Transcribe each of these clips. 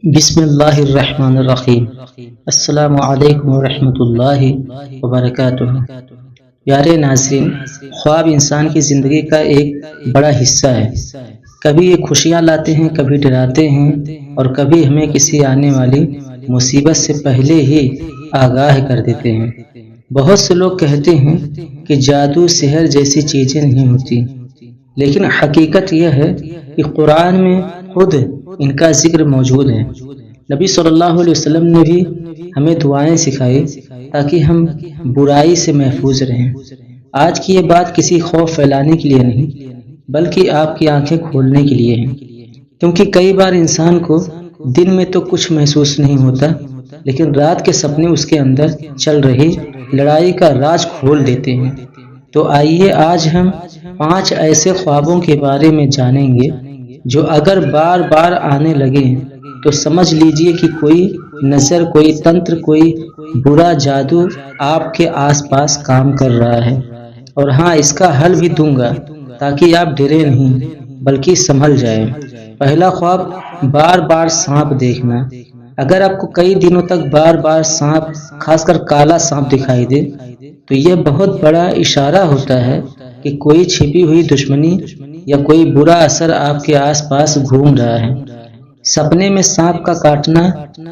بسم اللہ الرحمن الرحیم۔ السلام علیکم ورحمۃ اللہ وبرکاتہ۔ پیارے ناظرین، خواب انسان کی زندگی کا ایک بڑا حصہ ہے۔ کبھی یہ خوشیاں لاتے ہیں، کبھی ڈراتے ہیں، اور کبھی ہمیں کسی آنے والی مصیبت سے پہلے ہی آگاہ کر دیتے ہیں۔ بہت سے لوگ کہتے ہیں کہ جادو، سحر جیسی چیزیں نہیں ہوتی، لیکن حقیقت یہ ہے کہ قرآن میں خود ان کا ذکر موجود ہے۔ نبی صلی اللہ علیہ وسلم نے بھی ہمیں دعائیں سکھائی تاکہ ہم برائی سے محفوظ رہیں۔ آج کی یہ بات کسی خوف پھیلانے کے لیے نہیں، بلکہ آپ کی آنکھیں کھولنے کے لیے ہے، کیونکہ کئی بار انسان کو دن میں تو کچھ محسوس نہیں ہوتا، لیکن رات کے سپنے اس کے اندر چل رہی لڑائی کا راز کھول دیتے ہیں۔ تو آئیے آج ہم 5 ایسے خوابوں کے بارے میں جانیں گے جو اگر بار بار آنے لگے تو سمجھ لیجئے کہ کوئی نظر، کوئی تنتر، کوئی برا جادو آپ کے آس پاس کام کر رہا ہے۔ اور ہاں، اس کا حل بھی دوں گا تاکہ آپ ڈرے نہیں بلکہ سنبھل جائیں۔ پہلا خواب، بار بار سانپ دیکھنا۔ اگر آپ کو کئی دنوں تک بار بار سانپ، خاص کر کالا سانپ دکھائی دے تو یہ بہت بڑا اشارہ ہوتا ہے کہ کوئی چھپی ہوئی دشمنی یا کوئی برا اثر آپ کے آس پاس گھوم رہا ہے۔ سپنے میں سانپ کا کاٹنا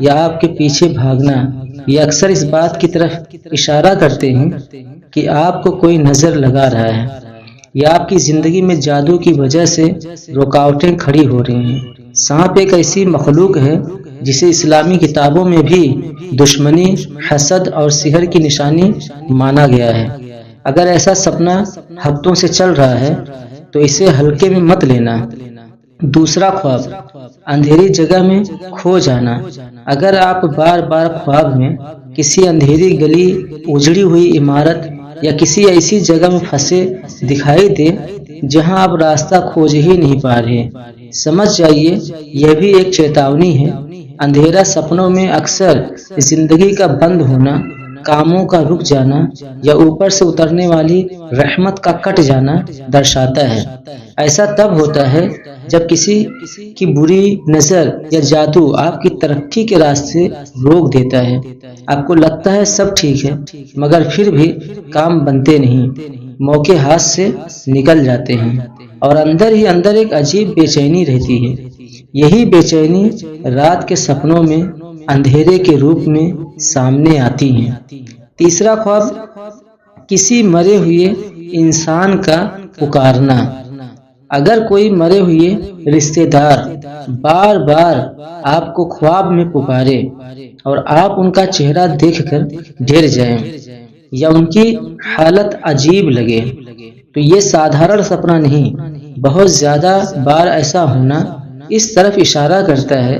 یا آپ کے پیچھے بھاگنا، یہ اکثر اس بات کی طرف اشارہ کرتے ہیں کہ آپ کو کوئی نظر لگا رہا ہے یا آپ کی زندگی میں جادو کی وجہ سے رکاوٹیں کھڑی ہو رہی ہیں۔ سانپ ایک ایسی مخلوق ہے جسے اسلامی کتابوں میں بھی دشمنی، حسد اور سحر کی نشانی مانا گیا ہے۔ اگر ایسا سپنا ہفتوں سے چل رہا ہے تو اسے ہلکے میں مت لینا۔ دوسرا خواب، اندھیری جگہ میں کھو جانا۔ اگر آپ بار بار خواب میں کسی اندھیری گلی، اجڑی ہوئی عمارت یا کسی ایسی جگہ میں پھنسے دکھائی دے جہاں آپ راستہ کھوج ہی نہیں پا رہے، سمجھ جائیے یہ بھی ایک چیتاونی ہے۔ اندھیرا سپنوں میں اکثر زندگی کا بند ہونا، کاموں کا رک جانا یا اوپر سے اترنے والی رحمت کا کٹ جانا درشاتا ہے۔ ایسا تب ہوتا ہے جب کسی کی بری نظر یا جادو آپ کی ترقی کے راستے روک دیتا ہے۔ آپ کو لگتا ہے سب ٹھیک ہے، مگر پھر بھی کام بنتے نہیں، موقع ہاتھ سے نکل جاتے ہیں، اور اندر ہی اندر ایک عجیب بے چینی رہتی ہے۔ یہی بے چینی رات کے سپنوں میں اندھیرے کے روپ میں سامنے آتی ہے۔ تیسرا خواب، کسی مرے ہوئے انسان کا پکارنا۔ اگر کوئی مرے ہوئے رشتہ دار بار بار آپ کو خواب میں پکارے اور آپ ان کا چہرہ دیکھ کر ڈر جائیں یا ان کی حالت عجیب لگے تو یہ سادھارن سپنا نہیں، بہت زیادہ بار ایسا ہونا اس طرف اشارہ کرتا ہے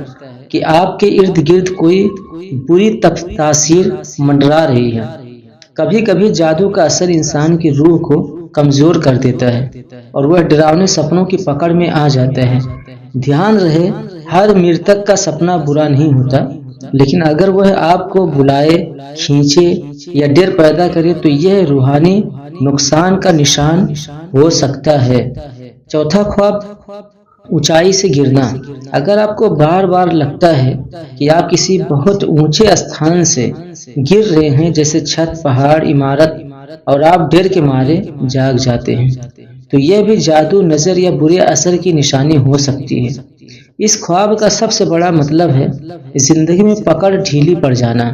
کہ آپ کے ارد گرد کوئی بری تاثیر منڈرا رہی ہے۔ کبھی کبھی جادو کا اثر انسان کی روح کو کمزور کر دیتا ہے اور وہ ڈراؤنے سپنوں کی پکڑ میں آ جاتا ہے۔ دھیان رہے، ہر مرتک کا سپنا برا نہیں ہوتا، لیکن اگر وہ آپ کو بلائے، کھینچے یا ڈر پیدا کرے تو یہ روحانی نقصان کا نشان ہو سکتا ہے۔ چوتھا خواب، اونچائی سے گرنا۔ اگر آپ کو بار بار لگتا ہے کہ آپ کسی بہت اونچے استھان سے گر رہے ہیں، جیسے چھت، پہاڑ، عمارت، اور آپ ڈر کے مارے جاگ جاتے ہیں، تو یہ بھی جادو، نظر یا برے اثر کی نشانی ہو سکتی ہے۔ اس خواب کا سب سے بڑا مطلب ہے زندگی میں پکڑ ڈھیلی پڑ جانا۔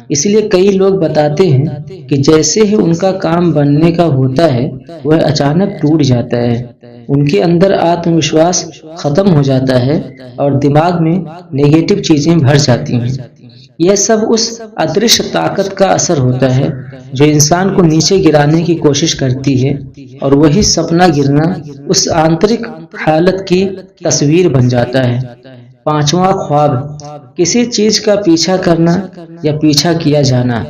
اس لیے کئی لوگ بتاتے ہیں کہ جیسے ہی ان کا کام بننے کا ہوتا ہے وہ اچانک ٹوٹ جاتا ہے، ان کے اندر آتم وشواس ختم ہو جاتا ہے اور دماغ میں نیگیٹو چیزیں بھر جاتی ہیں۔ یہ سب اس ادرشیہ طاقت کا اثر ہوتا ہے جو انسان کو نیچے گرانے کی کوشش کرتی ہے، اور وہی سپنا گرنا اس آنترک حالت کی تصویر بن جاتا ہے۔ پانچواں خواب، کسی چیز کا پیچھا کرنا یا پیچھا کیا جانا۔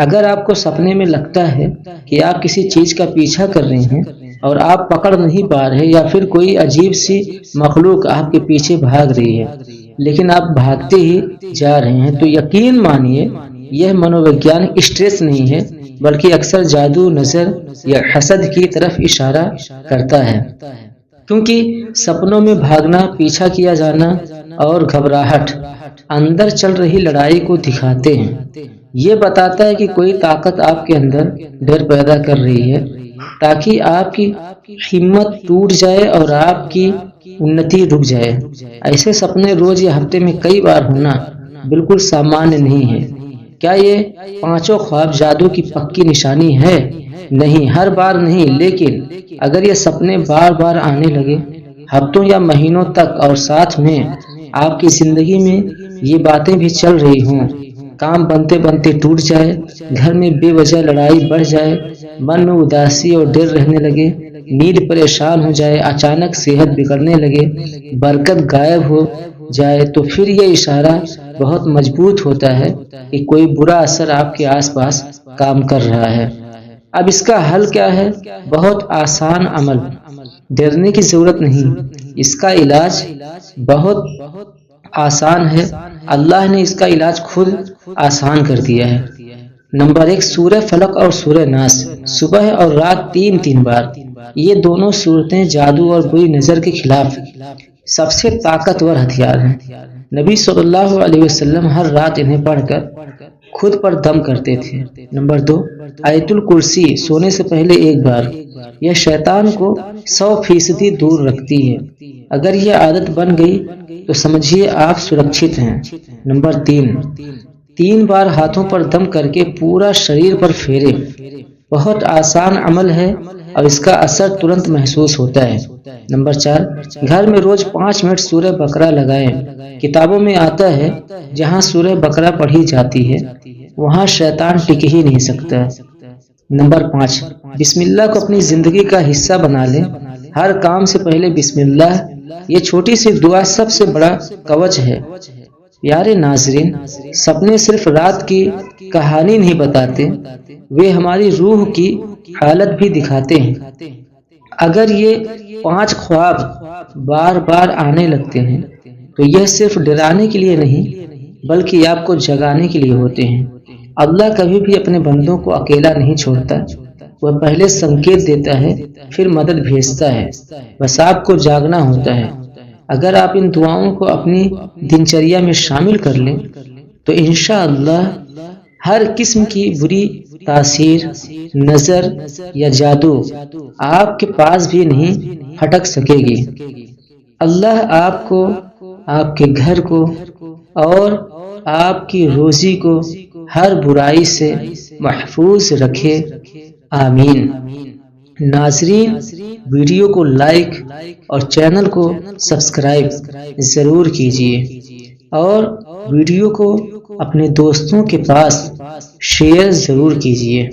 اگر آپ کو سپنے میں لگتا ہے کہ آپ کسی چیز کا پیچھا کر رہے ہیں اور آپ پکڑ نہیں پا رہے، یا پھر کوئی عجیب سی مخلوق آپ کے پیچھے بھاگ رہی ہے لیکن آپ بھاگتے ہی جا رہے ہیں، تو یقین مانیے یہ منوویگیانک اسٹریس نہیں ہے، بلکہ اکثر جادو، نظر یا حسد کی طرف اشارہ کرتا ہے۔ کیونکہ سپنوں میں بھاگنا، پیچھا کیا جانا اور گھبراہٹ اندر چل رہی لڑائی کو دکھاتے ہیں۔ یہ بتاتا ہے کہ کوئی طاقت آپ کے اندر ڈر پیدا کر رہی ہے تاکہ آپ کی ہمت ٹوٹ جائے اور آپ کی انتی رک جائے۔ ایسے سپنے روز یا ہفتے میں کئی بار ہونا بالکل سامانیہ نہیں ہے۔ کیا یہ پانچوں خواب جادو کی پکی نشانی ہے؟ نہیں، ہر بار نہیں، لیکن اگر یہ سپنے بار بار آنے لگے ہفتوں یا مہینوں تک اور ساتھ میں آپ کی زندگی میں یہ باتیں بھی چل رہی ہوں، کام بنتے بنتے ٹوٹ جائے، گھر میں بے وجہ لڑائی بڑھ جائے، من میں اداسی اور ڈر رہنے لگے، نیند پریشان ہو جائے، اچانک صحت بگڑنے لگے، برکت غائب ہو جائے، تو پھر یہ اشارہ بہت مضبوط ہوتا ہے کہ کوئی برا اثر آپ کے آس پاس کام کر رہا ہے۔ اب اس کا حل کیا ہے؟ بہت آسان عمل، ڈرنے کی ضرورت نہیں، اس کا علاج بہت آسان ہے۔ اللہ نے اس کا علاج خود آسان کر دیا ہے۔ نمبر 1، سورہ فلق اور سورہ ناس صبح اور رات 3 بار۔ یہ دونوں صورتیں جادو اور بری نظر کے خلاف سب سے طاقتور ہتھیار ہیں۔ نبی صلی اللہ علیہ وسلم ہر رات انہیں پڑھ کر خود پر دم کرتے تھے۔ نمبر 2، آیت الکرسی سونے سے پہلے 1 بار۔ یہ شیطان کو 100% دور رکھتی ہے۔ اگر یہ عادت بن گئی تو سمجھیے آپ سرکشت ہیں۔ نمبر 3 بار ہاتھوں پر دم کر کے پورا شریر پر پھیرے۔ بہت آسان عمل ہے اور اس کا اثر ترنت محسوس ہوتا ہے۔ نمبر 4، گھر میں روز 5 منٹ سورہ بقرہ لگائیں۔ کتابوں میں آتا ہے جہاں سورہ بقرہ پڑھی جاتی ہے وہاں شیطان ٹک ہی نہیں سکتا۔ نمبر 5، بسم اللہ کو اپنی زندگی کا حصہ بنا لیں۔ ہر کام سے پہلے بسم اللہ۔ یہ چھوٹی سی دعا سب سے بڑا کوچ ہے۔ پیارے ناظرین، سپنے صرف رات کی کہانی نہیں بتاتے، وہ ہماری روح کی حالت بھی دکھاتے ہیں۔ اگر یہ 5 خواب بار بار آنے لگتے ہیں تو یہ صرف ڈرانے کے لیے نہیں بلکہ آپ کو جگانے کے لیے ہوتے ہیں۔ اللہ کبھی بھی اپنے بندوں کو اکیلا نہیں چھوڑتا، وہ پہلے سنکیت دیتا ہے پھر مدد بھیجتا ہے، بس آپ کو جاگنا ہوتا ہے۔ اگر آپ ان دعاؤں کو اپنی دنچریا میں شامل کر لیں تو انشاءاللہ ہر قسم کی بری تاثیر، نظر یا جادو آپ کے پاس بھی نہیں ہٹک سکے گی۔ اللہ آپ کو، آپ کے گھر کو اور آپ کی روزی کو ہر برائی سے محفوظ رکھے، آمین۔ ناظرین، ویڈیو کو لائک اور چینل کو سبسکرائب ضرور کیجیے اور ویڈیو کو اپنے دوستوں کے پاس شیئر ضرور کیجیے۔